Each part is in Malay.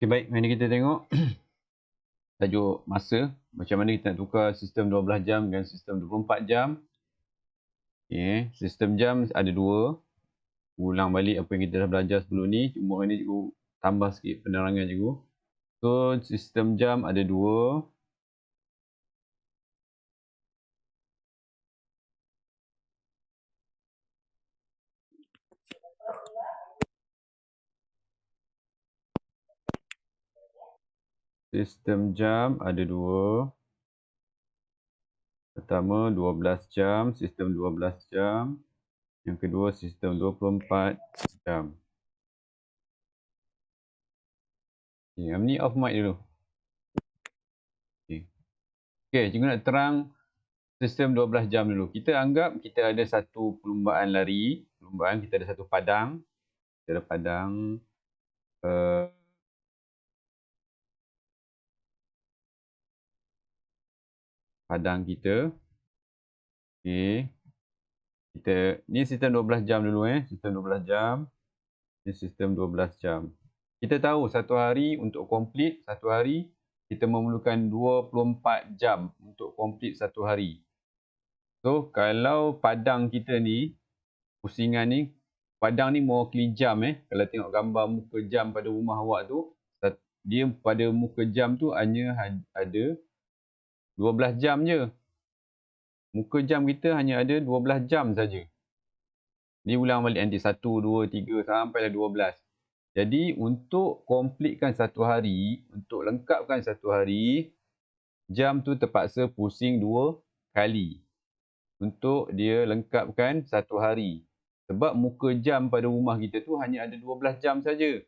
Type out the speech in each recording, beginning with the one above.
Okay, baik, mari kita tengok tajuk masa. Macam mana kita nak tukar sistem 12 jam dengan sistem 24 jam. Okay, sistem jam ada dua. Ulang balik apa yang kita dah belajar sebelum ni. Cuma hari ni cikgu tambah sikit penerangan cikgu. So, sistem jam ada dua. Sistem jam ada dua. Pertama 12 jam, sistem 12 jam. Yang kedua sistem 24 jam. Okay, yang ni off mic dulu. Okay, cikgu nak terang sistem 12 jam dulu. Kita anggap kita ada satu perlumbaan lari. Perlumbaan kita ada satu padang. Kita ada padang. Padang kita. Okay. Ni sistem 12 jam dulu Sistem 12 jam. Ni sistem 12 jam. Kita tahu satu hari untuk komplit satu hari, kita memerlukan 24 jam untuk komplit satu hari. So, kalau padang kita ni, pusingan ni, padang ni mewakili jam Kalau tengok gambar muka jam pada rumah awak tu, dia pada muka jam tu hanya ada 12 jam je. Muka jam kita hanya ada 12 jam saja. Dia ulang balik nanti 1, 2, 3 sampailah 12. Jadi untuk komplitkan satu hari, untuk lengkapkan satu hari, jam tu terpaksa pusing 2 kali. Untuk dia lengkapkan satu hari. Sebab muka jam pada rumah kita tu hanya ada 12 jam saja.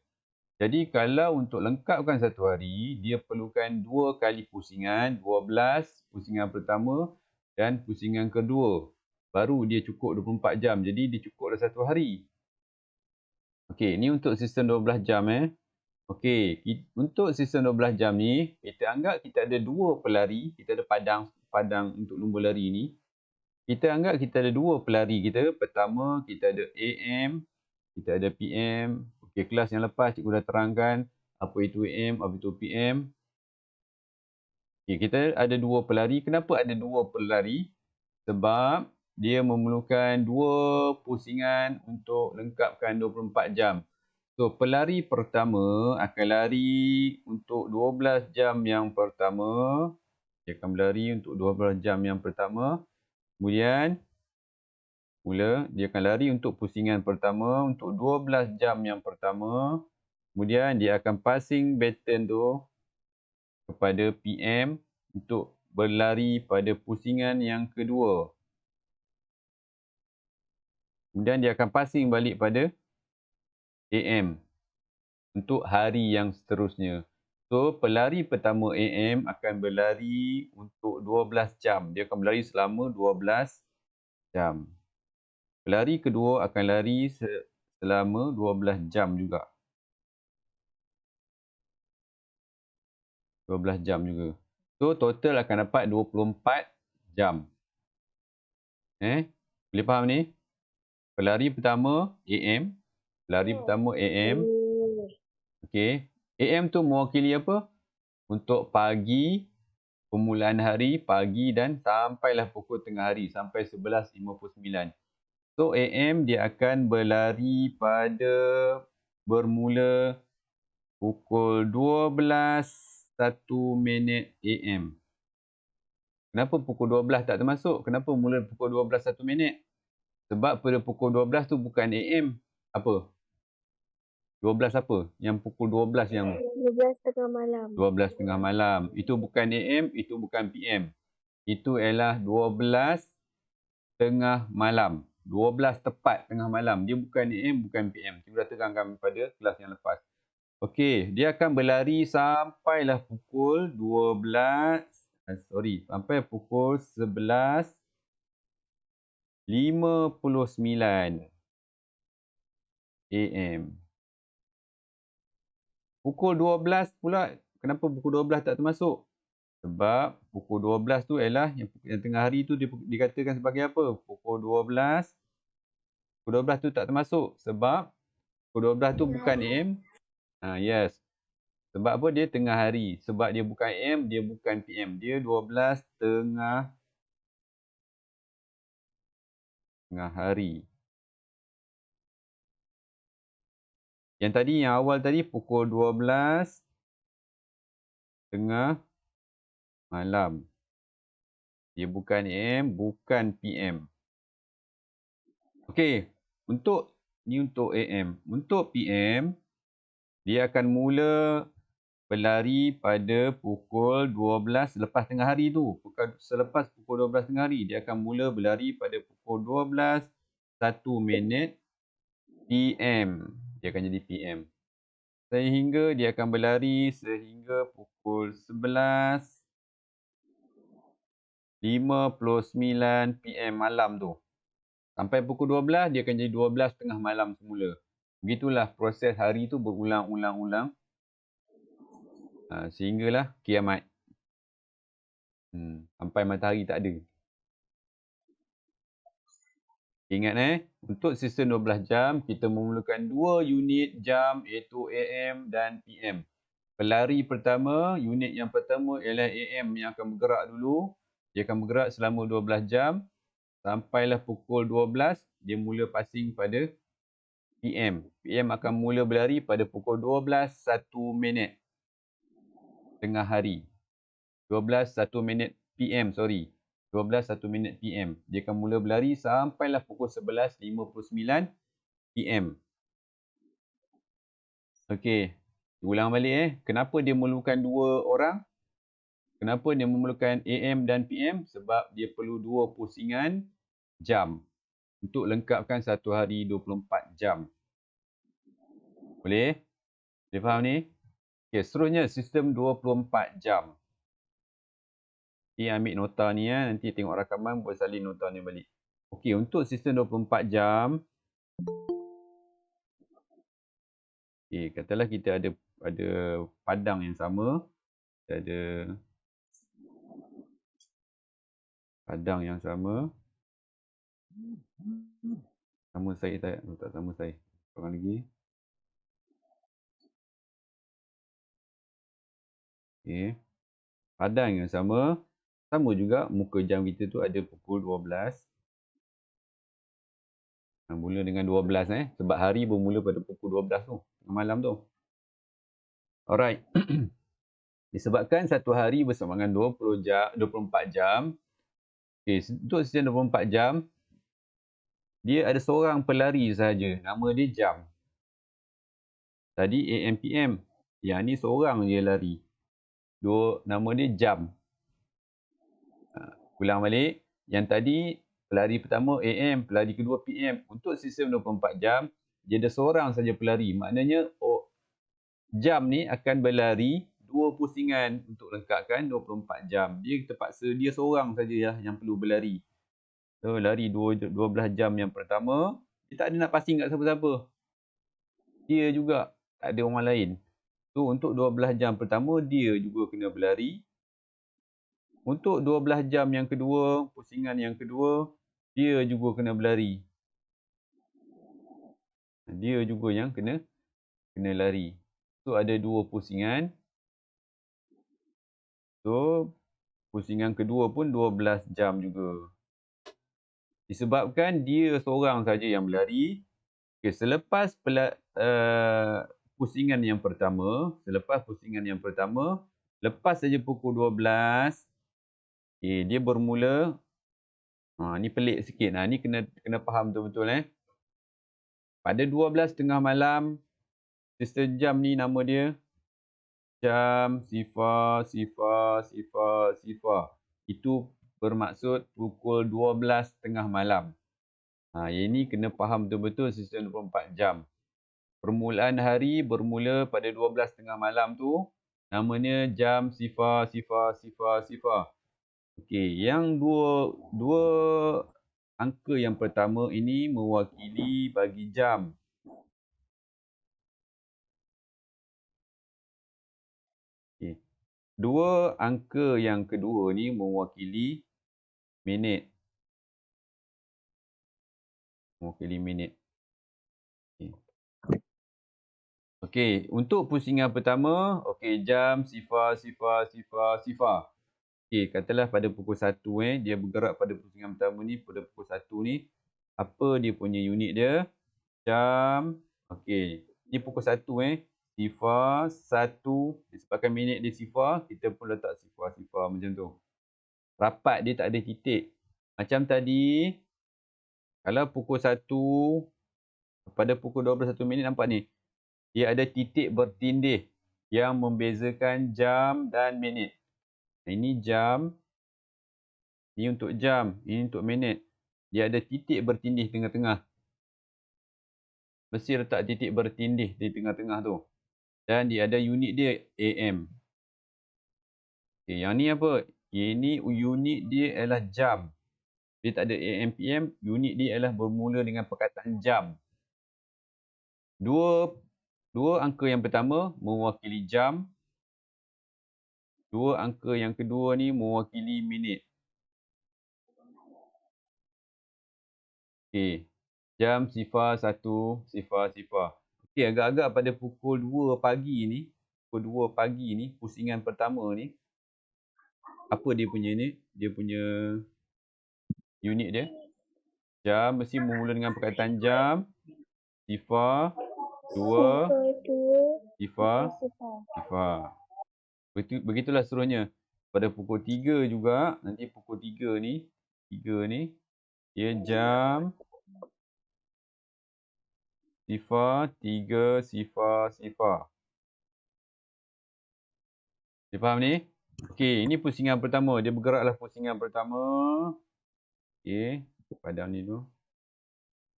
Jadi kalau untuk lengkapkan satu hari, dia perlukan 2 kali pusingan, 12 pusingan pertama dan pusingan kedua. Baru dia cukup 24 jam. Jadi dia cukup dah satu hari. Okey, ni untuk sistem 12 jam Okey, untuk sistem 12 jam ni, kita anggap kita ada 2 pelari. Kita ada padang untuk lumba lari ni. Kita anggap kita ada 2 pelari kita. Pertama, kita ada AM, kita ada PM. Okey, kelas yang lepas cikgu dah terangkan apa itu AM, apa itu PM. Okey, kita ada 2 pelari. Kenapa ada 2 pelari? Sebab dia memerlukan 2 pusingan untuk lengkapkan 24 jam. So, pelari pertama akan lari untuk 12 jam yang pertama. Dia akan berlari untuk 12 jam yang pertama. Kemudian, dia akan lari untuk pusingan pertama untuk 12 jam yang pertama. Kemudian, dia akan passing baton tu kepada PM untuk berlari pada pusingan yang kedua. Kemudian, dia akan passing balik pada AM untuk hari yang seterusnya. So, pelari pertama AM akan berlari untuk 12 jam. Dia akan berlari selama 12 jam. Pelari kedua akan lari selama 12 jam juga. 12 jam juga. So, total akan dapat 24 jam. Boleh faham ni? Pelari pertama AM. Pelari pertama AM. Okey. AM tu mewakili apa? Untuk pagi, permulaan hari, pagi dan sampailah pukul tengah hari, sampai 11.59. So, AM dia akan berlari pada bermula pukul 12.01 AM. Kenapa pukul 12 tak termasuk? Kenapa mula pukul 12.01? Sebab pada pukul 12 tu bukan AM. Apa? 12 apa? Yang pukul 12 yang 12 tengah malam. 12 tengah malam. Itu bukan AM, itu bukan PM. Itu ialah 12 tengah malam. 12 tepat tengah malam. Dia bukan AM, bukan PM. Kita dah terangkan pada kelas yang lepas. Okey, dia akan berlari sampailah pukul sampai pukul 11.59 AM. Pukul 12 pula, kenapa pukul 12 tak termasuk? Sebab pukul 12 tu ialah yang tengah hari tu dikatakan sebagai apa? Pukul 12. Pukul 12 tu tak termasuk sebab pukul 12 tu bukan AM. Yes. Sebab apa? Dia tengah hari. Sebab dia bukan AM, dia bukan PM. Dia 12 tengah hari. Yang tadi, yang awal tadi pukul 12 tengah malam. Dia bukan AM, bukan PM. Okey, untuk AM. Untuk PM, dia akan mula berlari pada pukul 12 selepas tengah hari tu. Selepas pukul 12 tengah hari, dia akan mula berlari pada pukul 12, 1 minit PM. Dia akan jadi PM. Sehingga dia akan berlari sehingga pukul 11.59 PM malam tu. Sampai pukul 12, dia akan jadi 12 tengah malam semula. Begitulah proses hari tu berulang-ulang-ulang. Sehinggalah kiamat. Sampai matahari tak ada. Ingat untuk sistem 12 jam, kita memerlukan 2 unit jam iaitu AM dan PM. Pelari pertama, unit yang pertama ialah AM yang akan bergerak dulu. Dia akan bergerak selama 12 jam. Sampailah pukul 12, dia mula passing pada PM. PM akan mula berlari pada pukul 12, 1 minit tengah hari. 12, 1 minit PM, sorry. 12, 1 minit PM. Dia akan mula berlari sampailah pukul 11.59 PM. Okey. Ulang balik Kenapa dia memerlukan 2 orang? Kenapa dia memerlukan AM dan PM? Sebab dia perlu 2 pusingan jam untuk lengkapkan satu hari 24 jam. Boleh? Boleh faham ni? Okey, seterusnya sistem 24 jam. Ni ambil nota ni nanti tengok rakaman boleh salin nota ni balik. Okey, untuk sistem 24 jam. Okey, katalah kita ada padang yang sama. Kita ada padang yang sama. Sama saya tak? Tak sama saya. Orang lagi. Okey. Padang yang sama. Sama juga muka jam kita tu ada pukul 12. Mula dengan 12 sebab hari bermula pada pukul 12 tu. Malam tu. Alright. Disebabkan satu hari bersama dengan 24 jam. Okay, untuk sistem 24 jam, dia ada seorang pelari sahaja. Nama dia jam. Tadi AM PM. Yang ni seorang je lari. Nama dia jam. Ulang balik. Yang tadi pelari pertama AM, pelari kedua PM. Untuk sistem 24 jam, dia ada seorang saja pelari. Maknanya jam ni akan berlari 2 pusingan untuk lengkapkan 24 jam. Dia terpaksa dia seorang saja yang perlu berlari. So lari 12 jam yang pertama, dia tak ada nak passing kat siapa-siapa. Dia juga tak ada orang lain. So untuk 12 jam pertama, dia juga kena berlari. Untuk 12 jam yang kedua, pusingan yang kedua, dia juga kena berlari. Dia juga yang kena lari. So ada 2 pusingan. So pusingan kedua pun 12 jam juga. Disebabkan dia seorang saja yang berlari. Okay, selepas pusingan yang pertama, lepas saja pukul 12, okay, dia bermula. Ni pelik sikit. Ni kena faham betul-betul. Pada 12 tengah malam, sistem jam ni nama dia jam sifar. Itu bermaksud pukul 12 tengah malam. Yang ni kena faham betul-betul sistem 24 jam. Permulaan hari bermula pada 12 tengah malam tu, namanya jam sifar. Okey, yang dua angka yang pertama ini mewakili bagi jam. Okay. 2 angka yang kedua ni mewakili minit. Okay. Okey, untuk pusingan pertama, okey, jam, sifar, sifar, sifar, sifar. Okey, katalah pada pukul 1 dia bergerak pada pusingan pertama ni, pada pukul 1 ni. Apa dia punya unit dia? Jam. Okey, ni pukul 1 Sifar, 1. Disebabkan minit dia sifar, kita pun letak sifar-sifar macam tu. Rapat dia tak ada titik. Macam tadi, kalau pukul 1, pada pukul 12:01 nampak ni. Dia ada titik bertindih yang membezakan jam dan minit. Ini jam, ini untuk jam, ini untuk minit. Dia ada titik bertindih tengah-tengah. Mesti letak titik bertindih di tengah-tengah tu. Dan dia ada unit dia AM. Okay, yang ni apa? Ini unit dia adalah jam. Dia tak ada AM, PM. Unit dia adalah bermula dengan perkataan jam. Dua angka yang pertama mewakili jam. Dua angka yang kedua ni mewakili minit. Okey. Jam, sifar, 1, sifar, sifar. Okey, agak-agak pada pukul 2 pagi ni, pukul 2 pagi ni, pusingan pertama ni, apa dia punya ni? Dia punya unit dia. Jam mesti bermula dengan perkataan jam, sifar, 2, sifar, sifar. Begitulah seterusnya. Pada pukul 3 juga, nanti pukul 3 ni, dia jam, sifar, 3, sifar, sifar. Dia faham ni? Okey, ini pusingan pertama. Dia bergeraklah pusingan pertama. Okey, padam ni dulu.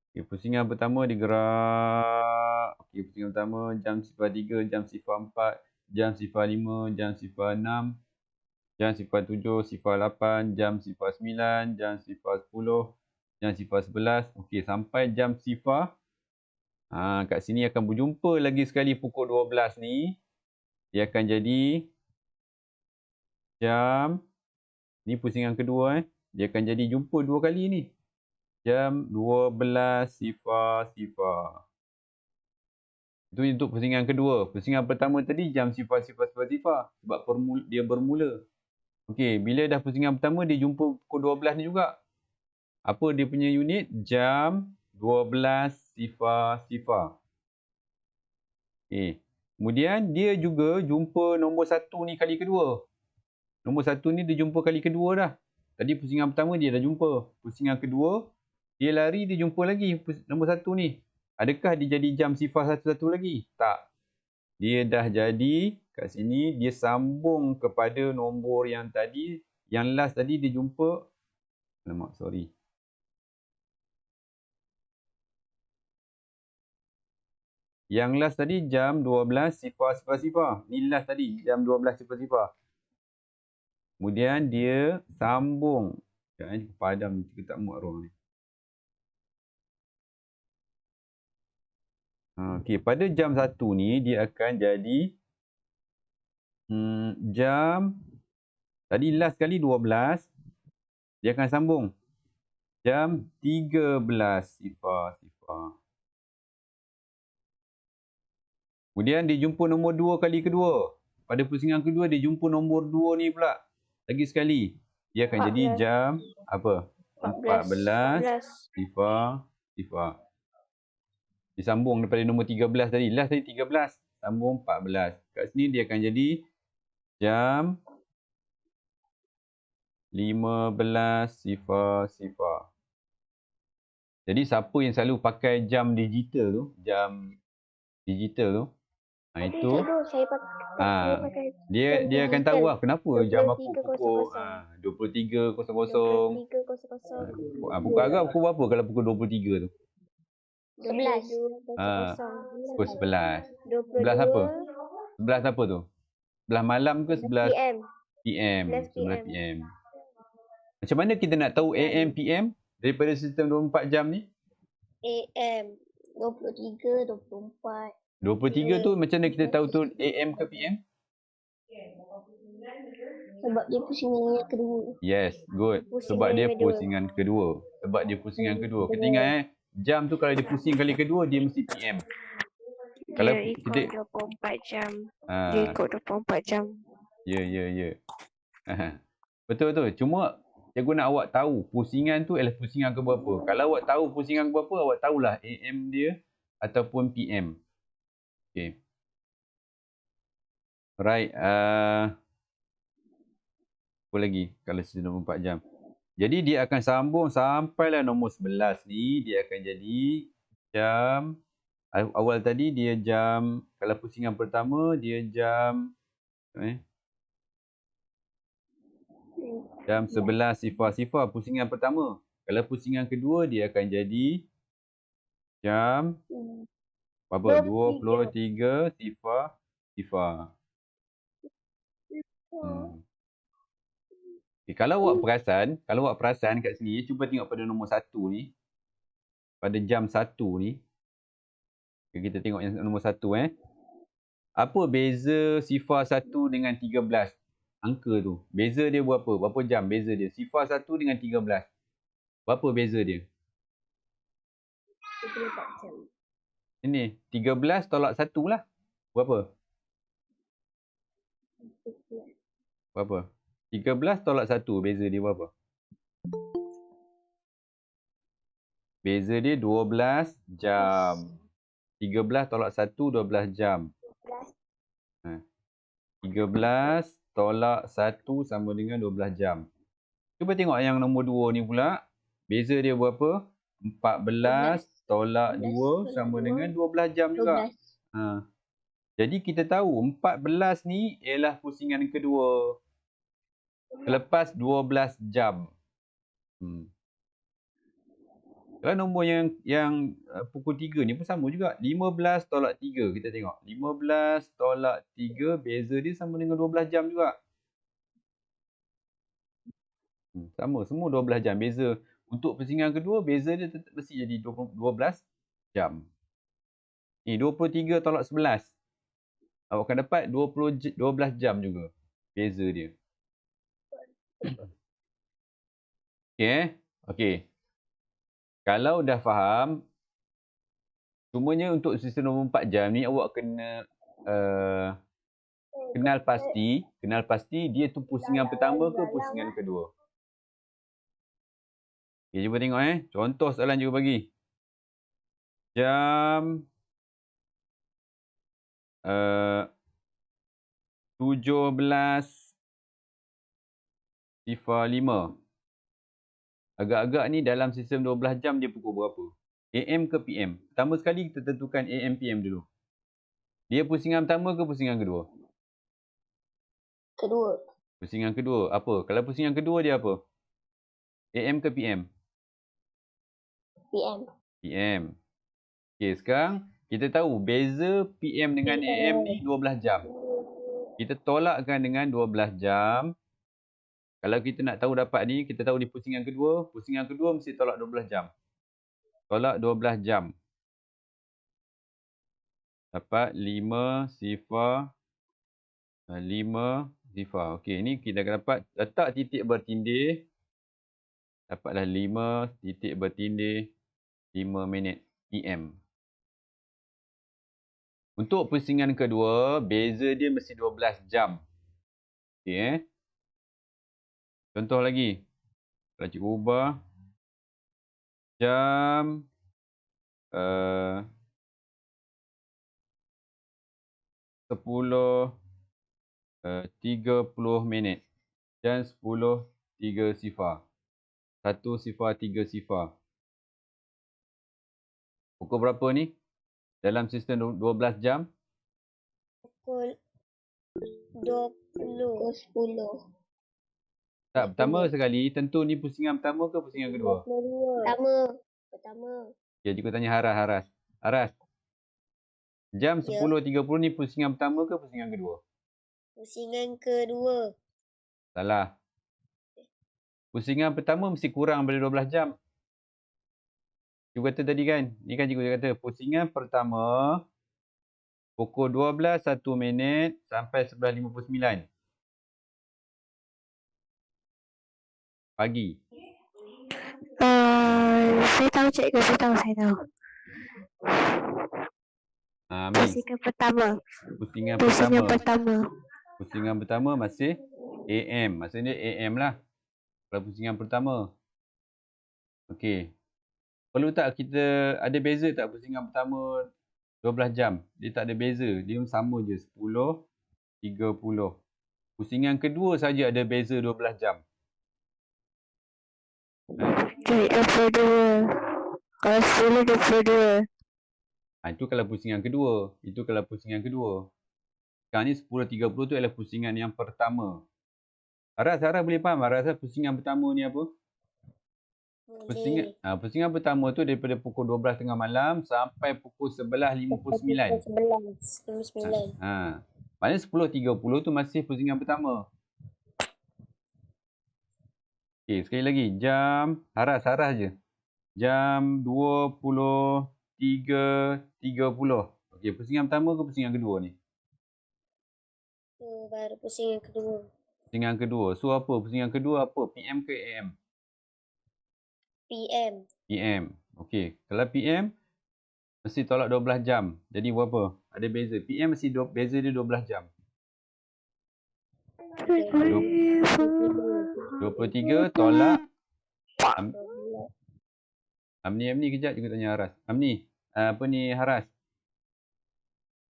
Okey, pusingan pertama dia gerak. Okey, pusingan pertama jam sifar 3, jam sifar 4, jam sifar 5, jam sifar 6, jam sifar 7, sifar 8, jam sifar 9, jam sifar 10, jam sifar 11. Okey, sampai jam sifar. Kat sini akan berjumpa lagi sekali pukul 12 ni. Dia akan jadi jam. Ni pusingan kedua Dia akan jadi jumpa dua kali ni. Jam 12 sifar sifar. Itu untuk pusingan kedua. Pusingan pertama tadi jam sifar sifar sifar sifar. Sebab dia bermula. Okey, bila dah pusingan pertama dia jumpa pukul 12 ni juga. Apa dia punya unit? Jam 12 sifar sifar. Okey. Kemudian dia juga jumpa nombor 1 ni kali kedua. Nombor 1 ni dia jumpa kali kedua dah. Tadi pusingan pertama dia dah jumpa. Pusingan kedua, dia lari dia jumpa lagi nombor 1 ni. Adakah dia jadi jam sifar 1 lagi? Tak. Dia dah jadi kat sini, dia sambung kepada nombor yang tadi. Yang last tadi dia jumpa. Alamak, sorry. Yang last tadi jam 12 sifar sifar sifar. Ni last tadi jam 12 sifar sifar. Kemudian dia sambung. Jangan padam ni, kita tak muat ruang ni. Okey, pada jam 1 ni dia akan jadi jam tadi last kali 12. Dia akan sambung. Jam 13 sifar sifar. Kemudian dia jumpa nombor 2 kali kedua. Pada pusingan kedua dia jumpa nombor 2 ni pula. Lagi sekali. Dia akan 14. Jadi jam apa? 14 sifar sifar. Disambung daripada nombor 13 tadi. Last tadi 13. Sambung 14. Kat sini dia akan jadi jam 15 sifar sifar. Jadi siapa yang selalu pakai jam digital tu, jam digital tu, itu dia akan tahu lah kenapa jam aku pukul 23.00. Pukul agak pukul berapa kalau pukul 23 tu? 11. Pukul 11. 11 apa? 11 apa tu? 11 malam ke 11 PM? 11 PM. Macam mana kita nak tahu AM, PM daripada sistem 24 jam ni? AM 23, 24. 23 tu macam mana kita tahu tu AM ke PM? Sebab dia pusingan yang kedua. Yes, good. Sebab dia pusingan kedua. Kita ingat jam tu kalau dia pusing kali kedua dia mesti PM. Kalau Dia ikut kita 24 jam. Dia ikut 24 jam. ya. Betul. Cuma cikgu nak awak tahu pusingan tu ialah pusingan ke berapa. Kalau awak tahu pusingan ke berapa, awak tahulah AM dia ataupun PM. Okey. Right. Apa lagi kalau sistem 24 jam? Jadi dia akan sambung sampailah nombor 11 ni, dia akan jadi jam awal tadi dia jam, kalau pusingan pertama dia jam jam 11 sifar pusingan pertama. Kalau pusingan kedua dia akan jadi jam berapa? 23 sifar. Okay, kalau awak perasan kat sini, cuba tengok pada nombor 1 ni. Pada jam 1 ni. Okay, kita tengok yang nombor 1 Apa beza sifar 1 dengan 13? Angka tu. Beza dia berapa? Berapa jam beza dia? Sifar 1 dengan 13. Berapa beza dia? 24 jam. Ini 13 tolak 1 lah. Berapa? 13 tolak 1. Beza dia berapa? Beza dia 12 jam. 13 tolak 1, 12 jam. 13 tolak 1 sama dengan 12 jam. Cuba tengok yang nombor 2 ni pula. Beza dia berapa? 14 tolak 2 sama dengan 12 jam juga. Jadi kita tahu 14 ni ialah pusingan kedua. Selepas 12 jam. Kalau nombor yang pukul 3 ni pun sama juga. 15 tolak 3 kita tengok. 15 tolak 3 beza dia sama dengan 12 jam juga. Sama, semua 12 jam. Beza untuk pusingan kedua, beza dia tetap mesti jadi 12 jam. Ni 23 tolak 11. Awak akan dapat 12 jam juga. Beza dia. Okey. Kalau dah faham, cumanya untuk sistem 24 jam ni awak kena kenal pasti dia tu pusingan pertama ke pusingan kedua. Okay, cuba tengok contoh soalan cikgu bagi. Jam 17.05. Agak-agak ni dalam sistem 12 jam dia pukul berapa? AM ke PM? Pertama sekali kita tentukan AM PM dulu. Dia pusingan pertama ke pusingan kedua? Kedua. Pusingan kedua. Apa? Kalau pusingan kedua dia apa? AM ke PM? PM. PM. Okey, sekarang kita tahu beza PM dengan AM ni 12 jam. Kita tolakkan dengan 12 jam. Kalau kita nak tahu dapat ni, kita tahu di pusingan kedua mesti tolak 12 jam. Tolak 12 jam. Dapat 5 sifar. Okey, ni kita akan dapat letak titik bertindih. Dapatlah 5 titik bertindih 5 minit PM. Untuk pusingan kedua, beza dia mesti 12 jam. Okey Contoh lagi. Kalau cikgu ubah jam 10.30 minit. Jam 10.3 sifar. 1 sifar 3 sifar. Pukul berapa ni? Dalam sistem 12 jam? Pukul 20.10. Tak, pertama sekali, tentu ni pusingan pertama ke pusingan kedua? Pertama. Ya, cikgu tanya Haras. Haras, jam 10.30 ni pusingan pertama ke pusingan kedua? Pusingan kedua. Salah. Pusingan pertama mesti kurang daripada 12 jam. Cikgu kata tadi kan? Ni kan cikgu kata pusingan pertama pukul 12.01 minit sampai 11.59. Pagi. Saya tahu cikgu, saya tahu. Amin. Pusingan pertama. Pusingan Pusingan pertama. pertama. Pusingan pertama masih AM. Maksudnya AM lah. Kalau pusingan pertama. Okey. Perlu tak kita ada beza tak pusingan pertama 12 jam? Dia tak ada beza. Dia sama je 10, 30. Pusingan kedua saja ada beza 12 jam. Jadi 22. Kalau 10, 22. Itu kalau pusingan kedua. Itu kalau pusingan kedua. Sekarang ni 10.30 tu adalah pusingan yang pertama. Haras boleh faham? Haras pusingan pertama ni apa? Pusingan pertama tu daripada pukul 12 tengah malam sampai pukul 11.59. 11.59. Maknanya 10.30 tu masih pusingan pertama. Okey, sekali lagi. Jam, Haras je. Jam 23.30. Okey, pusingan pertama ke pusingan kedua ni? Baru pusingan kedua. Pusingan kedua. So apa? Pusingan kedua apa? PM ke AM? PM. PM. Okey. Kalau PM, mesti tolak 12 jam. Jadi berapa? Ada beza. PM mesti beza dia 12 jam. 23 tolak. Amni kejap juga tanya Haras. Amni, Haras.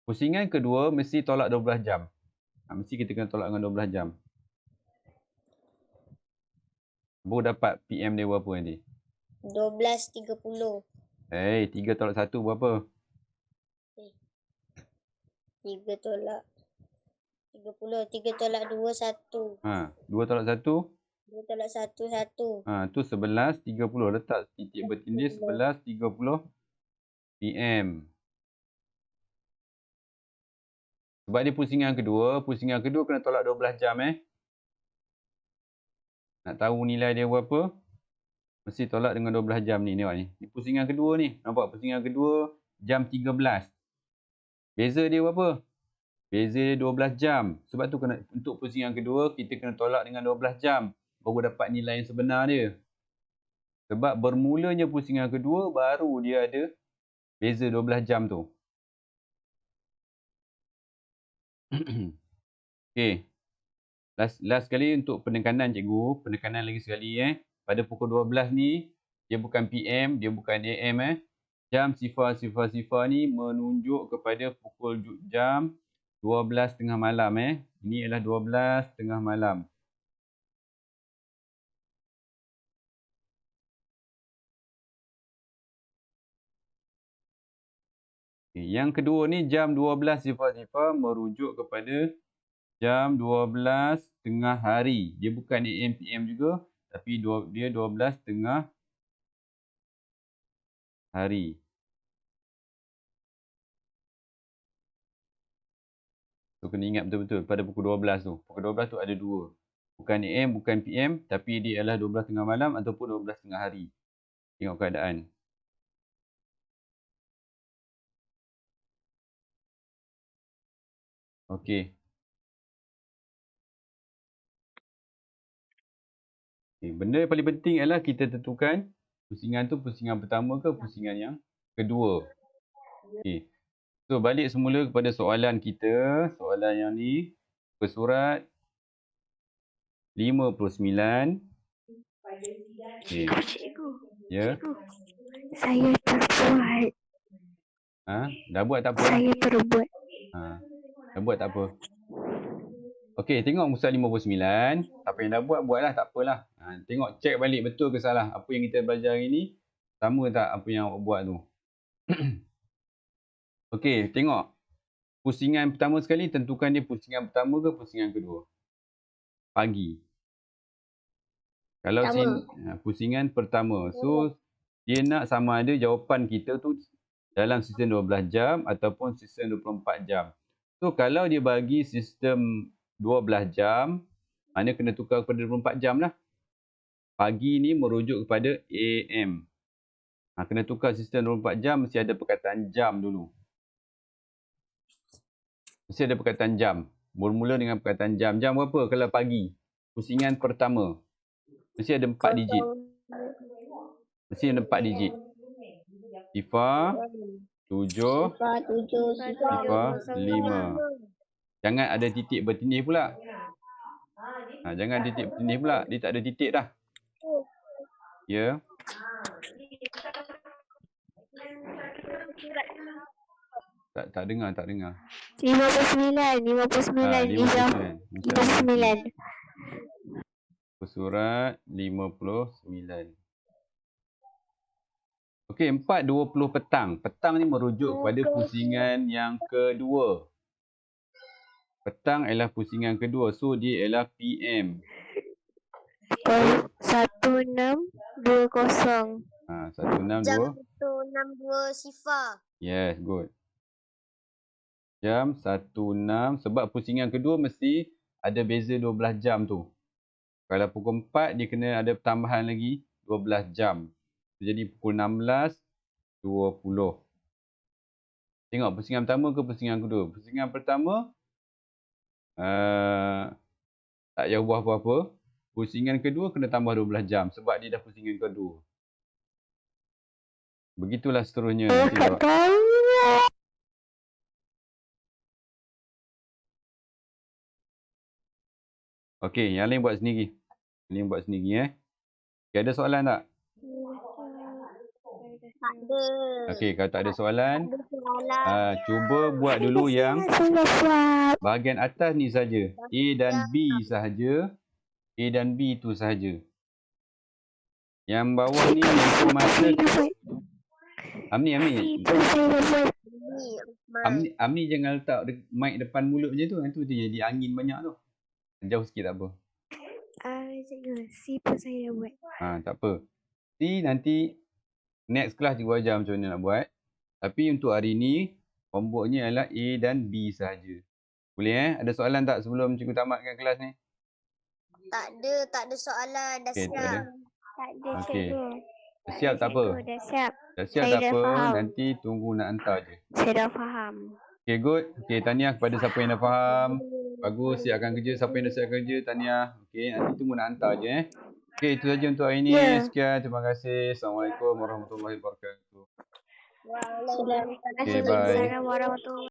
Pusingan kedua mesti tolak 12 jam. Mesti kita kena tolak dengan 12 jam. Baru dapat PM dia berapa nanti? 12.30. 3 tolak 1 berapa? 3 tolak 30. 3 tolak 2, 1. 2 tolak 1? 2 tolak 1, 1. Tu 11.30. Letak titik bertindih 11.30 PM. Sebab dia pusingan kedua kena tolak 12 jam Nak tahu nilai dia berapa? Mesti tolak dengan 12 jam ni. Tengok ni. Ni pusingan kedua ni. Nampak pusingan kedua jam 13. Beza dia berapa? Beza dia 12 jam. Sebab tu kena, untuk pusingan kedua kita kena tolak dengan 12 jam. Baru dapat nilai yang sebenar dia. Sebab bermulanya pusingan kedua baru dia ada beza 12 jam tu. Okey. Last sekali untuk penekanan cikgu. Penekanan lagi sekali Pada pukul 12 ni, dia bukan PM, dia bukan AM Jam sifar ni menunjuk kepada pukul jam 12 tengah malam Ini adalah 12 tengah malam. Okay. Yang kedua ni jam 12 sifar merujuk kepada jam 12 tengah hari. Dia bukan AM PM juga, tapi dia 12 tengah hari. So kena ingat betul-betul pada pukul 12 tu. Pukul 12 tu ada dua. Bukan AM, bukan PM, tapi dia adalah 12 tengah malam ataupun 12 tengah hari. Tengok keadaan. Okey. Benda yang paling penting adalah kita tentukan pusingan tu pusingan pertama ke pusingan yang kedua. Okey. So balik semula kepada soalan kita. Soalan yang ni bersurat 59. Okey. Ya. Saya terbuat. Dah buat tak apa. Saya terbuat. Dah buat tak apa. Okey, tengok muka 59. Siapa yang dah buat, buatlah, tak apalah. Tengok, cek balik betul ke salah. Apa yang kita belajar hari ni, sama tak apa yang awak buat tu. Okey, tengok. Pusingan pertama sekali, tentukan dia pusingan pertama ke pusingan kedua. Pagi. Kalau pusingan pertama. So, dia nak sama ada jawapan kita tu dalam sistem 12 jam ataupun sistem 24 jam. So, kalau dia bagi sistem 12 jam, mana kena tukar kepada 24 jam lah. Pagi ni merujuk kepada AM. Kena tukar sistem 24 jam, mesti ada perkataan jam dulu. Mesti ada perkataan jam. Bermula dengan perkataan jam. Jam berapa kalau pagi? Pusingan pertama. Mesti ada 4 digit. Mesti ada 4 digit. Sifar, 7, Sifar 7, sifar 5. Jangan ada titik bertindih pula. Jangan titik bertindih pula. Dia tak ada titik dah. Ya. Tak dengar. 59. 59. Izzah. 59. Surat 59. Okey, 4.20 petang. Petang ni merujuk kepada pusingan yang kedua. Petang ialah pusingan kedua. So, dia ialah PM. 1620. 162. 162 sifar. Yes, good. Jam 16. Sebab pusingan kedua mesti ada beza 12 jam tu. Kalau pukul 4, dia kena ada tambahan lagi 12 jam. Jadi pukul 16.20. Tengok pusingan pertama ke pusingan kedua. Pusingan pertama tak payah ubah apa-apa. Pusingan kedua kena tambah 12 jam sebab dia dah pusingan kedua. Begitulah seterusnya. Nanti Tak tahu. Okey, yang lain buat sendiri. Okay, ada soalan tak? Tak ada. Okey, kalau tak ada soalan, Tak ada soalan. cuba buat dulu yang bahagian atas ni saja. A dan B sahaja. A dan B tu sahaja. Yang bawah ni yang masa Amni. Amni jangan letak mic depan mulut macam tu. Nanti dia jadi angin banyak tu. Jauh sikit tak apa. Si pun saya buat. Tak apa. Nanti next class cikgu ajar macam mana nak buat. Tapi untuk hari ni, homeworknya adalah A dan B sahaja. Boleh Ada soalan tak sebelum cikgu tamatkan kelas ni? Tak ada soalan. Dah Okey, siap. tak ada. Tak ada Okey. cikgu. Dah siap tak apa? Dah siap. Dah siap Saya tak dah apa. faham. Nanti tunggu nak hantar je. Saya dah faham. Okay, good. Okay, tahniah kepada siapa yang dah faham. Bagus, siapkan kerja. Siapa yang dah siapkan kerja, tahniah. Okay, nanti tunggu nak hantar je. Okay, itu saja untuk hari ini. Ya. Sekian, terima kasih. Assalamualaikum warahmatullahi wabarakatuh. Waalaikumsalam. Okay, bye. Assalamualaikum warahmatullahi